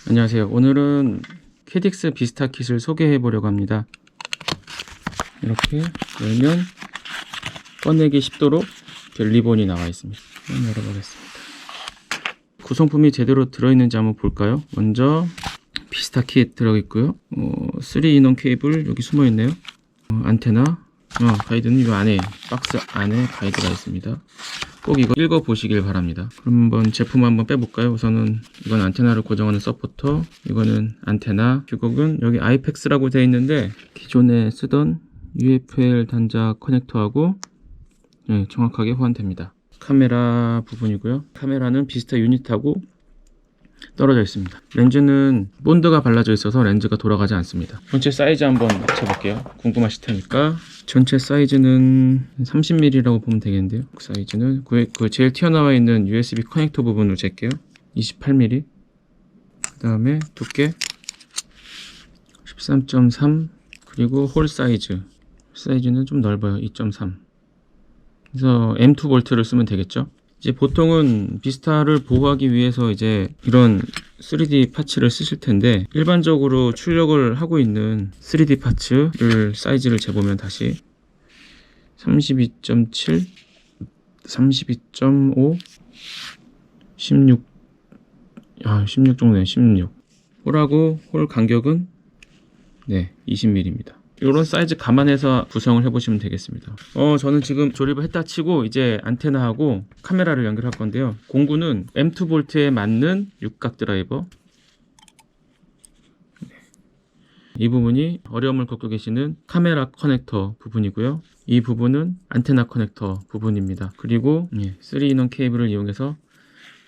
안녕하세요. 오늘은 캐딕스 비스타 킷을 소개해 보려고 합니다. 이렇게 열면 꺼내기 쉽도록 리본이 나와 있습니다. 한번 열어보겠습니다. 구성품이 제대로 들어있는지 한번 볼까요? 먼저 비스타 킷 들어있고요. 3인원 케이블 여기 숨어 있네요. 안테나, 가이드는 이 안에, 박스 안에 가이드가 있습니다. 꼭 이거 읽어보시길 바랍니다. 그럼 한번 제품 한번 빼볼까요? 우선은 이건 안테나를 고정하는 서포터, 이거는 안테나, 규격은 여기 아이펙스라고 되어 있는데 기존에 쓰던 UFL 단자 커넥터하고 정확하게 호환됩니다. 카메라 부분이고요. 카메라는 비스타 유닛하고 떨어져 있습니다. 렌즈는 본드가 발라져 있어서 렌즈가 돌아가지 않습니다. 전체 사이즈 한번 맞춰볼게요. 궁금하실 테니까. 전체 사이즈는 30mm라고 보면 되겠는데요. 그 사이즈는 그 제일 튀어나와 있는 USB 커넥터 부분을 잴게요. 28mm. 그 다음에 두께 13.3, 그리고 홀 사이즈는 좀 넓어요. 2.3. 그래서 M2 볼트를 쓰면 되겠죠. 이제 보통은 비스타를 보호하기 위해서 이제 이런 3D 파츠를 쓰실 텐데, 일반적으로 출력을 하고 있는 3D 파츠를 사이즈를 재보면 다시 32.7, 32.5, 16, 16 정도네요. 16. 홀하고 홀 간격은 20mm입니다. 이런 사이즈 감안해서 구성을 해보시면 되겠습니다. 저는 지금 조립을 했다 치고 이제 안테나하고 카메라를 연결할 건데요. 공구는 M2 볼트에 맞는 육각 드라이버. 이 부분이 어려움을 겪고 계시는 카메라 커넥터 부분이고요. 이 부분은 안테나 커넥터 부분입니다. 그리고 3인원 케이블을 이용해서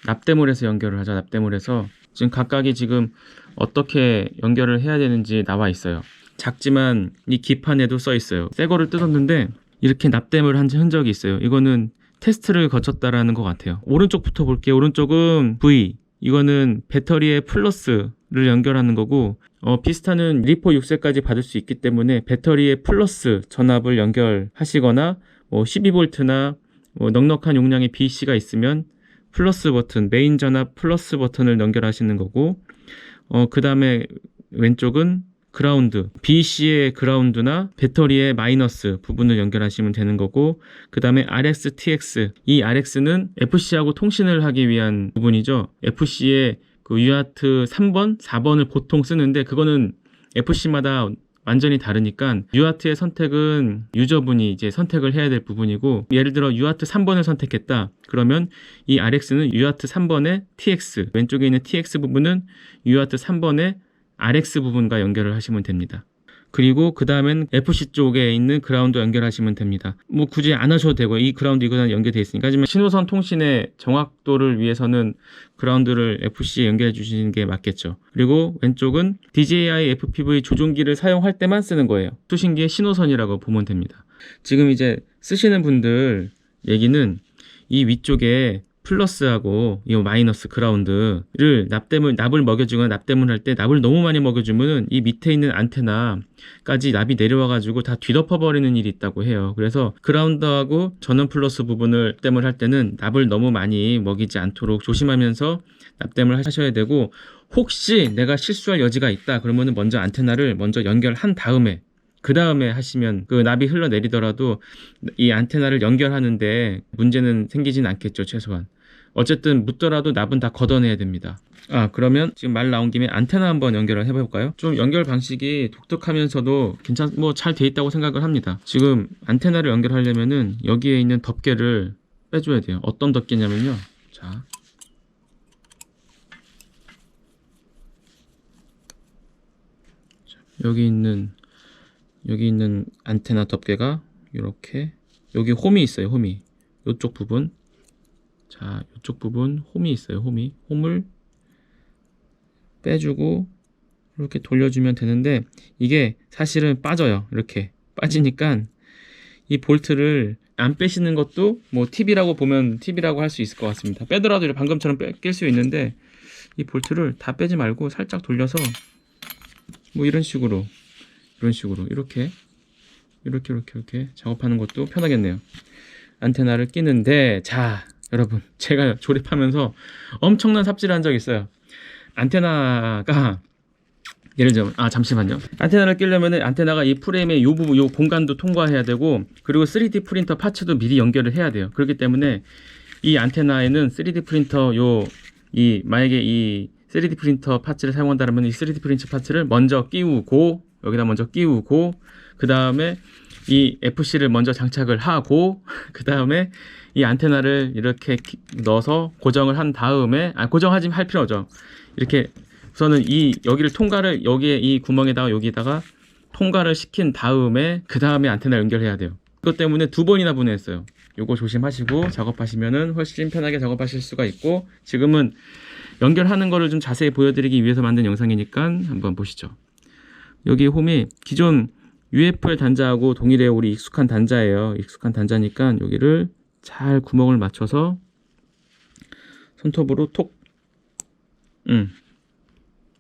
납땜을 연결을 하죠. 납땜을 해서 지금 각각이 지금 어떻게 연결을 해야 되는지 나와 있어요. 작지만 이 기판에도 써 있어요. 새 거를 뜯었는데 이렇게 납땜을 한 흔적이 있어요. 이거는 테스트를 거쳤다라는 것 같아요. 오른쪽부터 볼게요. 오른쪽은 V, 이거는 배터리에 플러스를 연결하는 거고, 비스타는 리포 6세까지 받을 수 있기 때문에 배터리에 플러스 전압을 연결하시거나 12V나 넉넉한 용량의 BC가 있으면 플러스 버튼, 메인 전압 플러스 버튼을 연결하시는 거고, 그 다음에 왼쪽은 그라운드, BC의 그라운드나 배터리의 마이너스 부분을 연결하시면 되는 거고, 그 다음에 RX, TX, 이 RX는 FC하고 통신을 하기 위한 부분이죠. FC의 그 UART 3번, 4번을 보통 쓰는데 그거는 FC마다 완전히 다르니까 UART의 선택은 유저분이 이제 선택을 해야 될 부분이고, 예를 들어 UART 3번을 선택했다 그러면 이 RX는 UART 3번의 TX, 왼쪽에 있는 TX 부분은 UART 3번의 RX 부분과 연결을 하시면 됩니다. 그리고 그 다음엔 FC 쪽에 있는 그라운드 연결하시면 됩니다. 굳이 안 하셔도 되고, 이 그라운드 이거랑 연결되어 있으니까. 하지만 신호선 통신의 정확도를 위해서는 그라운드를 FC에 연결해 주시는 게 맞겠죠. 그리고 왼쪽은 DJI FPV 조종기를 사용할 때만 쓰는 거예요. 수신기의 신호선이라고 보면 됩니다. 지금 이제 쓰시는 분들 얘기는 이 위쪽에 플러스하고 이 마이너스 그라운드를 납을 먹여주거나 납땜을 할 때 납을 너무 많이 먹여주면은 이 밑에 있는 안테나까지 납이 내려와 가지고 다 뒤덮어 버리는 일이 있다고 해요. 그래서 그라운드하고 전원 플러스 부분을 납땜을 할 때는 납을 너무 많이 먹이지 않도록 조심하면서 납땜을 하셔야 되고, 혹시 내가 실수할 여지가 있다 그러면은 먼저 안테나를 먼저 연결한 다음에, 그 다음에 하시면 그 납이 흘러내리더라도 이 안테나를 연결하는데 문제는 생기진 않겠죠. 최소한. 어쨌든 묻더라도 납은 다 걷어내야 됩니다. 그러면 지금 말 나온 김에 안테나 한번 연결을 해볼까요? 좀 연결 방식이 독특하면서도 잘 돼 있다고 생각을 합니다. 지금 안테나를 연결하려면은 여기에 있는 덮개를 빼줘야 돼요. 어떤 덮개냐면요. 자, 여기 있는 안테나 덮개가 이렇게, 여기 홈이 있어요. 홈이 이쪽 부분, 자 이쪽 부분 홈이 있어요. 홈을 빼주고 이렇게 돌려주면 되는데, 이게 사실은 빠져요. 이렇게 빠지니까 이 볼트를 안 빼시는 것도 팁이라고 보면 팁이라고 할 수 있을 것 같습니다. 빼더라도 방금처럼 낄 수 있는데, 이 볼트를 다 빼지 말고 살짝 돌려서 이런 식으로 이렇게 작업하는 것도 편하겠네요. 안테나를 끼는데, 자 여러분, 제가 조립하면서 엄청난 삽질을 한 적이 있어요. 안테나가 예를 들면 잠시만요. 안테나를 끼려면은 안테나가 이 프레임의 요 부분 요 공간도 통과해야 되고, 그리고 3D 프린터 파츠도 미리 연결을 해야 돼요. 그렇기 때문에 이 안테나에는 3D 프린터 만약에 이 3D 프린터 파츠를 사용한다면 이 3D 프린터 파츠를 먼저 끼우고, 여기다 먼저 끼우고, 그 다음에 이 FC를 먼저 장착을 하고, 그 다음에 이 안테나를 이렇게 넣어서 고정을 한 다음에, 고정하지 할 필요죠. 이렇게 우선은 여기에 이 구멍에다가 여기다가 통과를 시킨 다음에, 그 다음에 안테나 연결해야 돼요. 그것 때문에 2번이나 분해했어요. 요거 조심하시고 작업하시면은 훨씬 편하게 작업하실 수가 있고, 지금은 연결하는 거를 좀 자세히 보여드리기 위해서 만든 영상이니까 한번 보시죠. 여기 홈이 기존 UFL 단자하고 동일해요. 우리 익숙한 단자예요. 익숙한 단자니까 여기를 잘 구멍을 맞춰서 손톱으로 톡,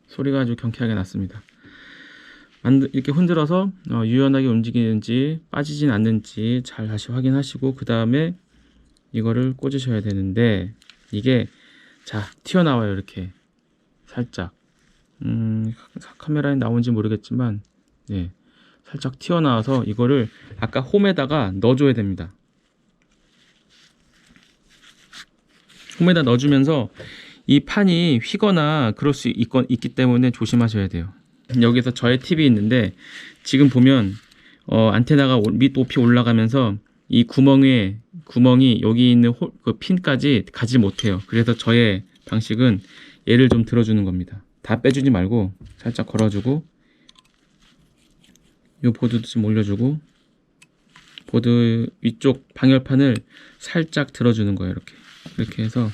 소리가 아주 경쾌하게 났습니다. 이렇게 흔들어서 유연하게 움직이는지 빠지진 않는지 잘 다시 확인하시고, 그 다음에 이거를 꽂으셔야 되는데, 이게 튀어나와요. 이렇게 살짝 카메라에 나오는지 모르겠지만 살짝 튀어나와서 이거를 아까 홈에다가 넣어줘야 됩니다. 홈에다 넣어주면서 이 판이 휘거나 그럴 수 있기 때문에 조심하셔야 돼요. 여기서 저의 팁이 있는데, 지금 보면 안테나가 밑 높이 올라가면서 이 구멍이 여기 있는 그 핀까지 가지 못해요. 그래서 저의 방식은 얘를 좀 들어주는 겁니다. 다 빼주지 말고 살짝 걸어주고, 요 보드도 좀 올려주고, 보드 위쪽 방열판을 살짝 들어주는 거예요. 이렇게 해서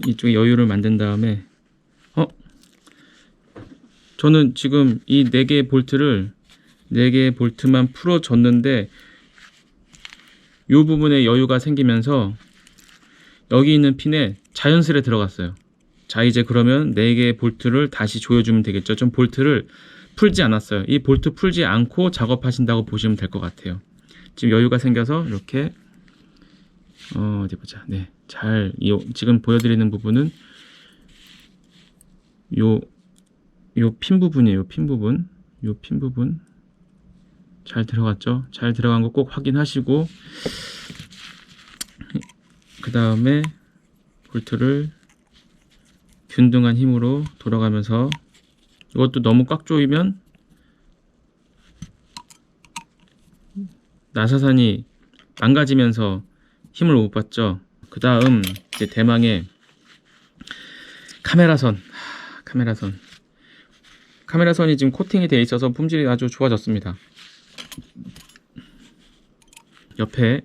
이쪽에 여유를 만든 다음에, 저는 지금 이 4개의 볼트만 풀어줬는데, 이 부분에 여유가 생기면서 여기 있는 핀에 자연스레 들어갔어요. 자, 이제 그러면 4개의 볼트를 다시 조여주면 되겠죠. 좀 볼트를 풀지 않았어요. 이 볼트 풀지 않고 작업하신다고 보시면 될 것 같아요. 지금 여유가 생겨서 이렇게 어디 보자. 지금 보여드리는 부분은 요 핀 부분이에요. 핀 부분 잘 들어갔죠? 잘 들어간 거 꼭 확인하시고, 그 다음에 볼트를 균등한 힘으로 돌아가면서, 이것도 너무 꽉 조이면 나사산이 망가지면서 힘을 못 받죠. 그 다음 이제 대망의 카메라선이 지금 코팅이 되어 있어서 품질이 아주 좋아졌습니다. 옆에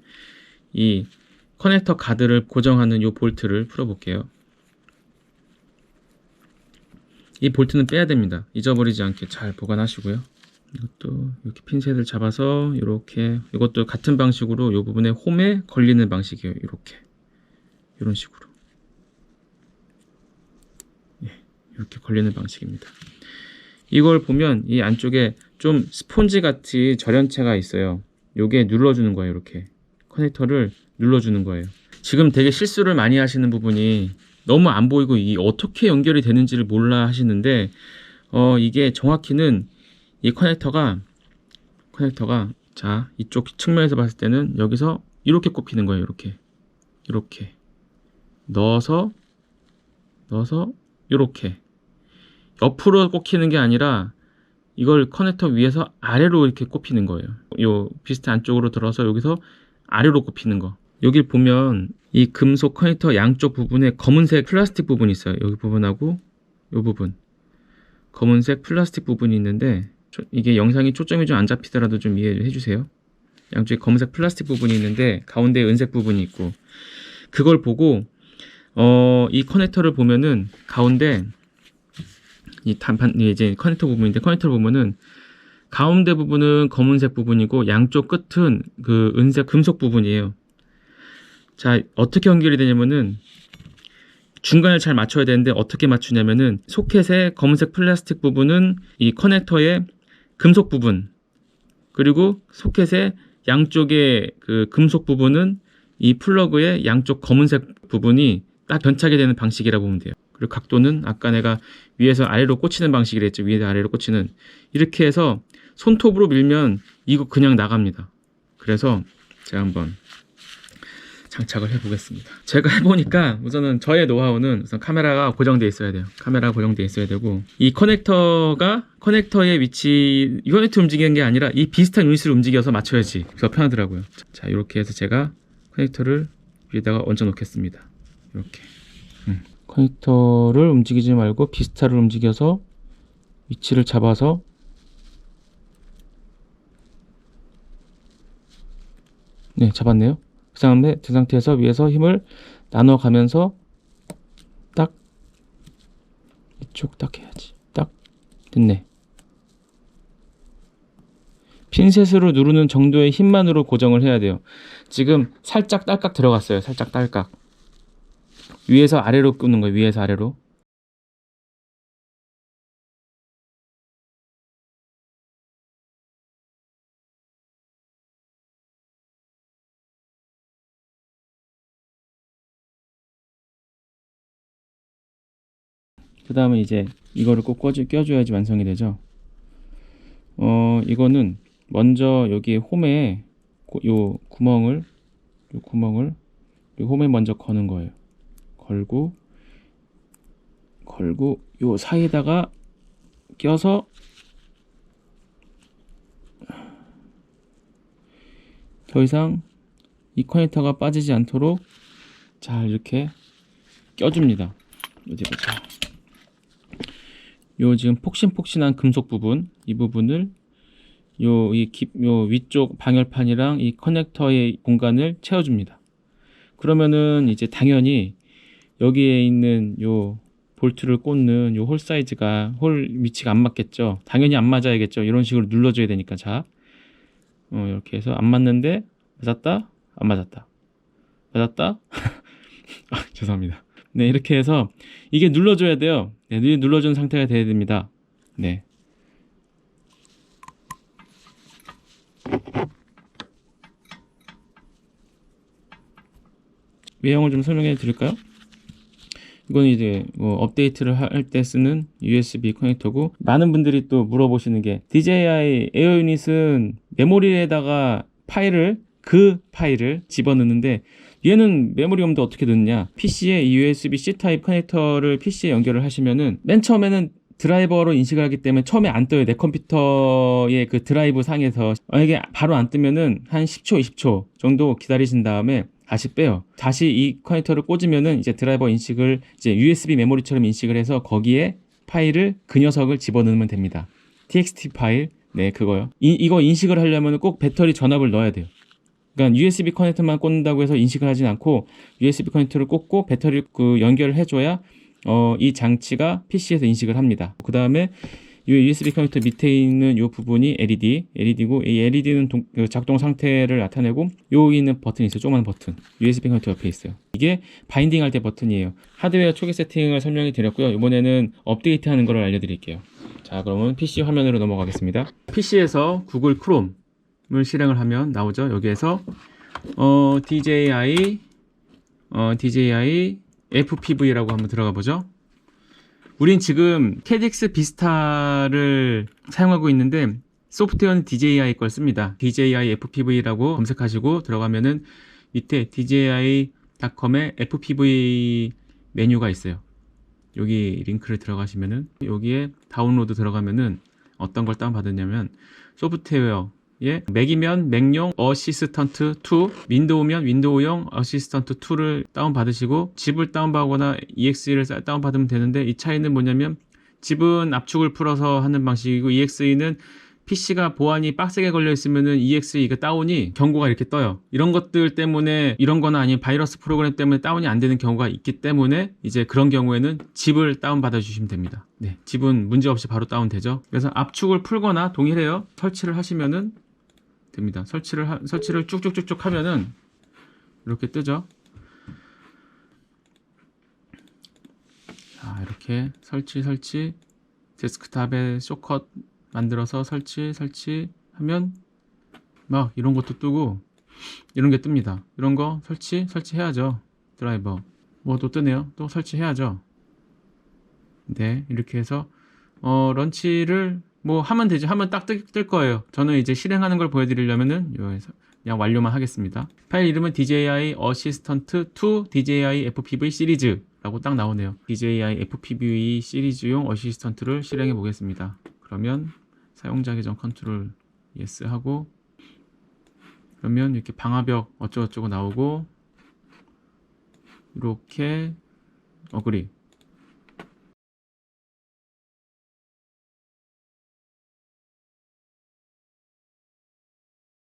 이 커넥터 가드를 고정하는 이 볼트를 풀어 볼게요. 이 볼트는 빼야 됩니다. 잊어버리지 않게 잘 보관하시고요. 이것도 이렇게 핀셋을 잡아서 이것도 같은 방식으로 이 부분에 홈에 걸리는 방식이에요. 이런 식으로 이렇게 걸리는 방식입니다. 이걸 보면 이 안쪽에 좀 스폰지 같이 절연체가 있어요. 요게 눌러주는 거예요. 이렇게 커넥터를 눌러주는 거예요. 지금 되게 실수를 많이 하시는 부분이, 너무 안 보이고 이 어떻게 연결이 되는지를 몰라 하시는데, 이게 정확히는 이 커넥터가 자, 이쪽 측면에서 봤을 때는 여기서 이렇게 꼽히는 거예요. 이렇게 넣어서 이렇게 옆으로 꽂히는 게 아니라 이걸 커넥터 위에서 아래로 이렇게 꼽히는 거예요. 요 비스트 안쪽으로 들어서 여기서 아래로 꼽히는 거. 여기 보면 이 금속 커넥터 양쪽 부분에 검은색 플라스틱 부분이 있어요. 여기 부분하고 요 부분, 검은색 플라스틱 부분이 있는데, 이게 영상이 초점이 좀 안 잡히더라도 좀 이해해 주세요. 양쪽에 검은색 플라스틱 부분이 있는데 가운데에 은색 부분이 있고, 그걸 보고 이 커넥터를 보면은 가운데 이 단판, 이제 커넥터 부분인데, 커넥터 보면은 가운데 부분은 검은색 부분이고 양쪽 끝은 그 은색 금속 부분이에요. 자, 어떻게 연결이 되냐면은 중간을 잘 맞춰야 되는데, 어떻게 맞추냐면은 소켓의 검은색 플라스틱 부분은 이 커넥터의 금속 부분, 그리고 소켓의 양쪽의 그 금속 부분은 이 플러그의 양쪽 검은색 부분이 딱 견착이 되는 방식이라고 보면 돼요. 그리고 각도는 아까 내가 위에서 아래로 꽂히는 방식이라 했죠. 위에서 아래로 꽂히는. 이렇게 해서 손톱으로 밀면 이거 그냥 나갑니다. 그래서 제가 한번 장착을 해 보겠습니다. 제가 해보니까 우선은 저의 노하우는 우선 카메라가 고정되어 있어야 돼요. 카메라가 고정되어 있어야 되고, 이 커넥터의 위치, 유니트 움직이는 게 아니라 이 비슷한 유닛을 움직여서 맞춰야지 더 편하더라고요. 자, 이렇게 해서 제가 커넥터를 위에다가 얹어 놓겠습니다. 이렇게 커넥터를 움직이지 말고 비스타를 움직여서 위치를 잡아서, 네, 잡았네요. 그 상태에서 위에서 힘을 나눠 가면서 딱 이쪽 딱 해야지. 딱 됐네. 핀셋으로 누르는 정도의 힘만으로 고정을 해야 돼요. 지금 살짝 딸깍 들어갔어요. 살짝 딸깍. 위에서 아래로 끄는 거예요. 위에서 아래로. 그 다음에 이제 이거를 꼭 껴줘야지 완성이 되죠. 이거는 먼저 여기 홈에 요 구멍을 요 홈에 먼저 거는 거예요. 걸고 요 사이에다가 껴서 더 이상 이 커넥터가 빠지지 않도록 잘 이렇게 껴줍니다. 어디 보자. 요 지금 폭신폭신한 금속 부분, 이 부분을 요 위쪽 방열판이랑 이 커넥터의 공간을 채워줍니다. 그러면은 이제 당연히 여기에 있는 요 볼트를 꽂는 요 홀 사이즈가, 홀 위치가 안 맞겠죠. 당연히 안 맞아야겠죠. 이런 식으로 눌러줘야 되니까. 자, 이렇게 해서 안 맞는데 맞았다, 안 맞았다, 맞았다. 아, 죄송합니다. 네, 이렇게 해서 이게 눌러줘야 돼요. 네, 눌러준 상태가 돼야 됩니다. 네. 외형을 좀 설명해 드릴까요? 이건 이제 업데이트를 할 때 쓰는 USB 커넥터고, 많은 분들이 또 물어보시는 게 DJI 에어 유닛은 메모리에다가 그 파일을 집어넣는데 얘는 메모리 없는데 어떻게 넣느냐. PC에 이 USB-C 타입 커넥터를 PC에 연결을 하시면은 맨 처음에는 드라이버로 인식을 하기 때문에 처음에 안 떠요. 내 컴퓨터의 그 드라이브 상에서. 만약에 바로 안 뜨면은 한 10초, 20초 정도 기다리신 다음에 다시 빼요. 다시 이 커넥터를 꽂으면은 이제 드라이버 인식을 이제 USB 메모리처럼 인식을 해서 거기에 그 녀석을 집어넣으면 됩니다. TXT 파일, 네, 그거요. 이거 인식을 하려면 꼭 배터리 전압을 넣어야 돼요. 그러니까 USB 커넥터만 꽂는다고 해서 인식을 하진 않고 USB 커넥터를 꽂고 배터리 연결을 해줘야 이 장치가 PC에서 인식을 합니다. 그 다음에 이 USB 커넥터 밑에 있는 이 부분이 LED고, 이 LED는 작동 상태를 나타내고, 여기 있는 버튼이 있어요. 조그만 버튼. USB 커넥터 옆에 있어요. 이게 바인딩 할 때 버튼이에요. 하드웨어 초기 세팅을 설명해 드렸고요. 이번에는 업데이트 하는 걸 알려드릴게요. 자, 그러면 PC 화면으로 넘어가겠습니다. PC에서 구글 크롬을 실행을 하면 나오죠. 여기에서 DJI FPV라고 한번 들어가 보죠. 우린 지금 캐딕스 비스타를 사용하고 있는데 소프트웨어는 DJI 걸 씁니다. DJI FPV라고 검색하시고 들어가면은 밑에 DJI.com에 FPV 메뉴가 있어요. 여기 링크를 들어가시면은 여기에 다운로드 들어가면은 어떤 걸 다운받았냐면 소프트웨어, 맥이면 맥용 어시스턴트 2, 윈도우면 윈도우용 어시스턴트 2를 다운받으시고 칩을 다운받거나 EXE를 다운받으면 되는데, 이 차이는 뭐냐면 칩은 압축을 풀어서 하는 방식이고 EXE는 PC가 보안이 빡세게 걸려 있으면은 EXE가 다운이 경고가 이렇게 떠요. 이런 것들 때문에, 이런 거나 아니면 바이러스 프로그램 때문에 다운이 안 되는 경우가 있기 때문에 이제 그런 경우에는 칩을 다운받아 주시면 됩니다. 네, 칩은 문제없이 바로 다운되죠. 그래서 압축을 풀거나 동일해요. 설치를 하시면은 됩니다. 설치를 쭉쭉쭉쭉 하면은 이렇게 뜨죠. 자, 이렇게 설치 데스크탑에 쇼컷 만들어서 설치하면 막 이런 것도 뜨고 이런 게 뜹니다. 이런 거 설치해야죠. 드라이버 뭐 또 뜨네요. 또 설치해야죠. 네, 이렇게 해서 런치를 뭐 하면 되죠. 하면 딱 뜰 거예요. 저는 이제 실행하는 걸 보여드리려면은 여기서 그냥 완료만 하겠습니다. 파일 이름은 DJI Assistant 2 DJI FPV 시리즈라고 딱 나오네요. DJI FPV 시리즈용 어시스턴트를 실행해 보겠습니다. 그러면 사용자 계정 컨트롤 예스 하고, 그러면 이렇게 방화벽 어쩌고저쩌고 나오고, 이렇게 어그리.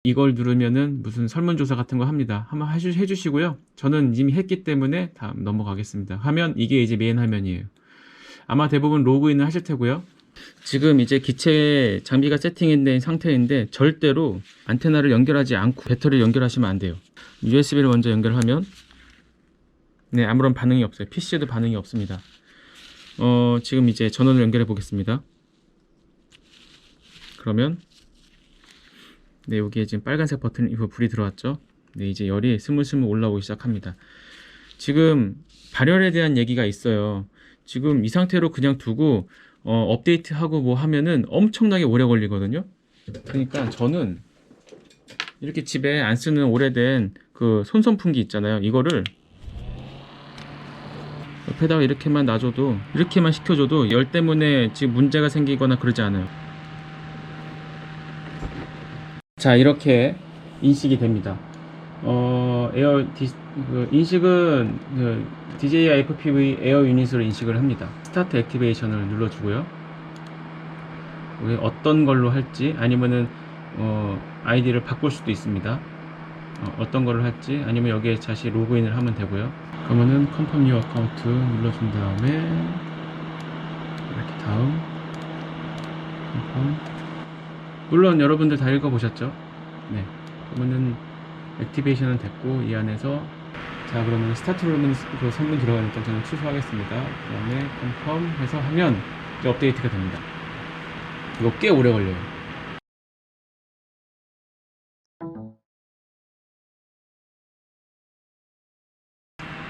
이걸 누르면은 무슨 설문조사 같은 거 합니다. 한번 해주시고요. 저는 이미 했기 때문에 다음 넘어가겠습니다. 화면, 이게 이제 메인 화면이에요. 아마 대부분 로그인을 하실 테고요. 지금 이제 기체 장비가 세팅된 상태인데 절대로 안테나를 연결하지 않고 배터리를 연결하시면 안 돼요. USB를 먼저 연결하면 네, 아무런 반응이 없어요. PC에도 반응이 없습니다. 지금 이제 전원을 연결해 보겠습니다. 그러면 네, 여기에 지금 빨간색 버튼, 이거 불이 들어왔죠. 네, 이제 열이 스물스물 올라오기 시작합니다. 지금 발열에 대한 얘기가 있어요. 지금 이 상태로 그냥 두고 업데이트하고 뭐 하면은 엄청나게 오래 걸리거든요. 그러니까 저는 이렇게 집에 안 쓰는 오래된 그 손선풍기 있잖아요. 이거를 옆에다가 이렇게만 놔줘도, 이렇게만 식혀줘도 열 때문에 지금 문제가 생기거나 그러지 않아요. 자, 이렇게 인식이 됩니다. 인식은 DJI FPV 에어 유닛으로 인식을 합니다. 스타트 액티베이션을 눌러주고요. 우리 어떤 걸로 할지, 아니면은 아이디를 바꿀 수도 있습니다. 어떤 걸로 할지, 아니면 여기에 다시 로그인을 하면 되고요. 그러면은 Confirm Your Account 눌러준 다음에 이렇게 다음 Confirm. 물론 여러분들 다 읽어보셨죠? 네. 그러면은 액티베이션은 됐고, 이 안에서 자, 그러면 스타트로는 그 선문 들어가니까 저는 취소하겠습니다. 그 다음에 컨펌 해서 하면 이제 업데이트가 됩니다. 이거 꽤 오래 걸려요.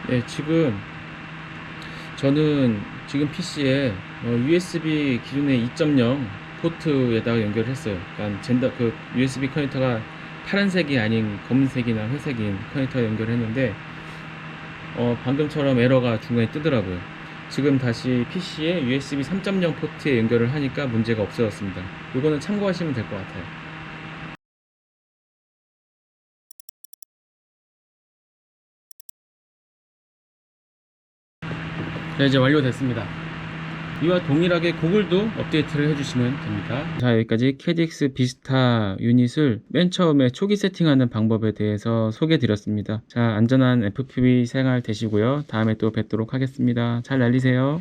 네, 지금 저는 지금 PC에 USB 기존의 2.0 포트에다가 연결했어요. 그러니까 그 USB 커넥터가 파란색이 아닌 검은색이나 회색인 커넥터에 연결했는데 방금처럼 에러가 중간에 뜨더라고요. 지금 다시 PC에 USB 3.0 포트에 연결을 하니까 문제가 없어졌습니다. 이거는 참고하시면 될 것 같아요. 네, 이제 완료됐습니다. 이와 동일하게 고글도 업데이트를 해주시면 됩니다. 자, 여기까지 KDX 비스타 유닛을 맨 처음에 초기 세팅하는 방법에 대해서 소개해 드렸습니다. 자, 안전한 FPV 생활 되시고요. 다음에 또 뵙도록 하겠습니다. 잘 날리세요.